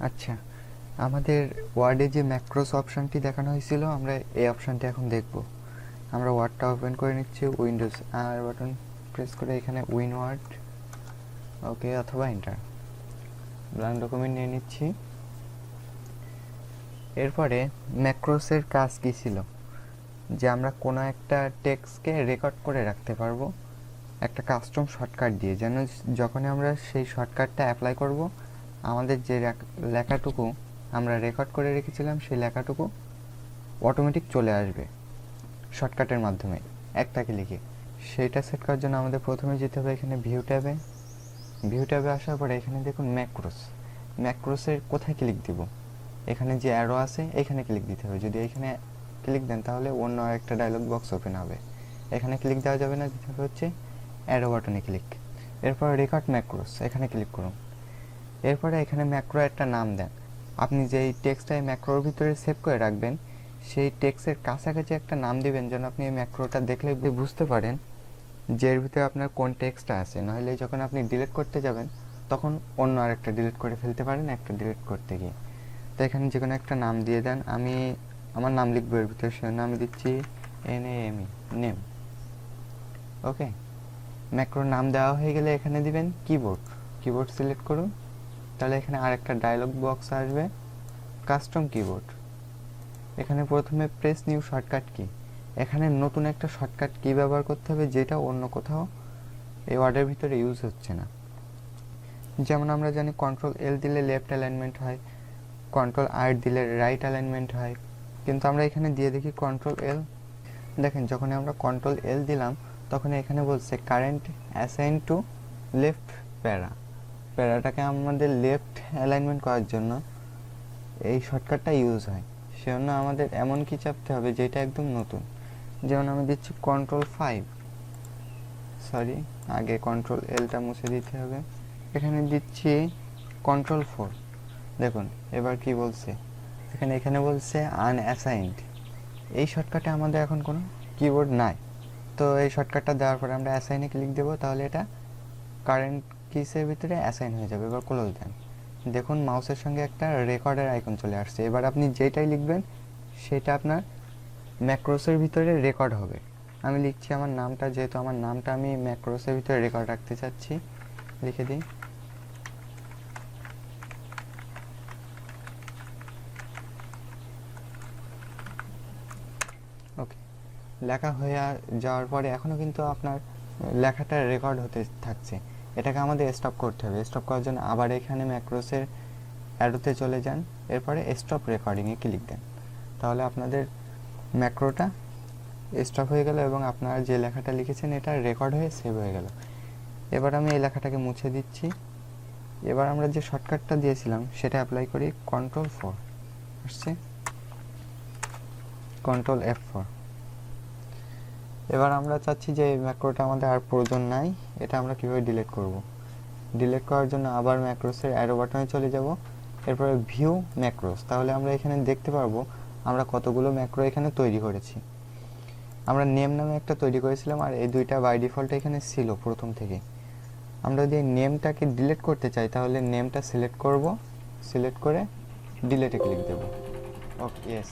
আচ্ছা, আমাদের ওয়ার্ডে যে ম্যাক্রোস অপশানটি দেখানো হয়েছিল, আমরা এই অপশানটি এখন দেখব। আমরা ওয়ার্ডটা ওপেন করে নিচ্ছি, উইন্ডোজ আর বাটন প্রেস করে এখানে উইন ওয়ার্ড, ওকে, অথবা এন্টার। ব্ল্যাঙ্ক ডকুমেন্ট নিয়ে নিচ্ছি। এরপরে ম্যাক্রোসের কাজ কী ছিল, যে আমরা কোনো একটা টেক্সটকে রেকর্ড করে রাখতে পারবো একটা কাস্টম শর্টকাট দিয়ে, যেন যখনই আমরা সেই শর্টকাটটা অ্যাপ্লাই করব, আমাদের যে লেখাটুকু আমরা রেকর্ড করে রেখেছিলাম সেই লেখাটুকু অটোমেটিক চলে আসবে শর্টকাটের মাধ্যমে একটা ক্লিকে। সেইটা সেট করার জন্য আমাদের প্রথমে যেতে হবে এখানে ভিউ ট্যাবে আসার পরে এখানে দেখুন ম্যাক্রোসের কোথায় ক্লিক দিব, এখানে যে অ্যারো আছে এখানে ক্লিক দিতে হবে। যদি এখানে ক্লিক দেন তাহলে অন্য একটা ডায়লগ বক্স ওপেন হবে। এখানে ক্লিক দেওয়া যাবে না, দিতে হবে হচ্ছে অ্যারো বাটনে ক্লিক। এরপর রেকর্ড ম্যাক্রোস এখানে ক্লিক করুন। এরপরে এখানে ম্যাক্রো একটা নাম দেন। আপনি যেই টেক্সটটা ম্যাক্রোর ভিতরে সেভ করে রাখবেন সেই টেক্সটের কাছাকাছি একটা নাম দিবেন, যেন আপনি এই ম্যাক্রোটা দেখলে বুঝতে পারেন যে এর ভিতরে আপনার কোন টেক্সটটা আছে। নাহলে যখন আপনি ডিলিট করতে যাবেন তখন অন্য আরেকটা ডিলিট করে ফেলতে পারেন একটা ডিলিট করতে গিয়ে। তো এখানে যে কোনো একটা নাম দিয়ে দেন। আমি আমার নাম লিখবো এর ভিতরে, সেজন্য আমি দিচ্ছি NAME, নেম। ওকে, ম্যাক্রোর নাম দেওয়া হয়ে গেলে এখানে দিবেন কিবোর্ড সিলেক্ট করুন। তাহলে এখানে আরেকটা ডায়লগ বক্স আসবে, কাস্টম কিবোর্ড। এখানে প্রথমে প্রেস নিউ শর্টকাট কি, এখানে নতুন একটা শর্টকাট কি ব্যবহার করতে হবে যেটা অন্য কোথাও এই ওয়ার্ডের ভিতরে ইউজ হচ্ছে না। যেমন আমরা জানি Ctrl+L দিলে লেফট অ্যালাইনমেন্ট হয়, Ctrl+R দিলে রাইট অ্যালাইনমেন্ট হয়, কিন্তু আমরা এখানে দিয়ে দেখি Ctrl+L। দেখেন যখন আমরা Ctrl+L দিলাম তখন এখানে বলছে কারেন্ট অ্যাসাইন টু লেফট প্যারাটাকে আমাদের লেফট অ্যালাইনমেন্ট করার জন্য এই শর্টকাটটা ইউজ হয়। সেজন্য আমাদের এমন কি চাপতে হবে যেটা একদম নতুন। যেমন আমি দিচ্ছি Ctrl+5, সরি আগে Ctrl+Lটা মুছে দিতে হবে। এখানে দিচ্ছি Ctrl+4। দেখুন এবার কি বলছে, এখানে বলছে আনঅ্যাসাইন্ড। এই শর্টকাটে আমাদের এখন কোনো কিবোর্ড নাই, তো এই শর্টকাটটা দেওয়ার পরে আমরা অ্যাসাইনে ক্লিক দেবো, তাহলে এটা কারেন্ট কিসের ভিতরে অ্যাসাইন হয়ে যাবে। এবার ক্লোজ দেন। দেখুন মাউসের সঙ্গে একটা রেকর্ডের আইকন চলে আসছে। এবার আপনি যেটাই লিখবেন সেটা আপনার ম্যাক্রোসের ভিতরে রেকর্ড হবে। আমি লিখছি আমার নামটা, যেহেতু আমার নামটা আমি ম্যাক্রোসের ভিতরে রেকর্ড রাখতে চাচ্ছি, লিখে দিই। ওকে, লেখা হয়ে যাওয়ার পরে এখনও কিন্তু আপনার লেখাটা রেকর্ড হতে থাকছে। এটাকে আমাদের স্টপ করতে হবে। স্টপ করার জন্য আবার এখানে ম্যাক্রোসের অ্যারোতে চলে যান, এরপরে স্টপ রেকর্ডিংয়ে ক্লিক দেন। তাহলে আপনাদের ম্যাক্রোটা স্টপ হয়ে গেল এবং আপনারা যে লেখাটা লিখেছেন এটা রেকর্ড হয়ে সেভ হয়ে গেল। এবার আমি এই লেখাটাকে মুছে দিচ্ছি। এবার আমরা যে শর্টকাটটা দিয়েছিলাম সেটা অ্যাপ্লাই করি। Ctrl+4 আসছে, Ctrl+F4। এবার আমরা চাচ্ছি যে এই ম্যাক্রোটা আমাদের আর প্রয়োজন নাই, এটা আমরা কীভাবে ডিলিট করব। ডিলিট করার জন্য আবার ম্যাক্রোসের অ্যারো বাটনে চলে যাব, এরপরে ভিউ ম্যাক্রোস। তাহলে আমরা এখানে দেখতে পারবো আমরা কতগুলো ম্যাক্রো এখানে তৈরি করেছি। আমরা নেম নামে একটা তৈরি করেছিলাম, আর এই দুইটা বাই ডিফল্ট এখানে ছিল প্রথম থেকে। আমরা যদি নেমটাকে ডিলিট করতে চাই তাহলে নেমটা সিলেক্ট করব, সিলেক্ট করে ডিলিটে ক্লিক দেব। ওকে, ইয়েস।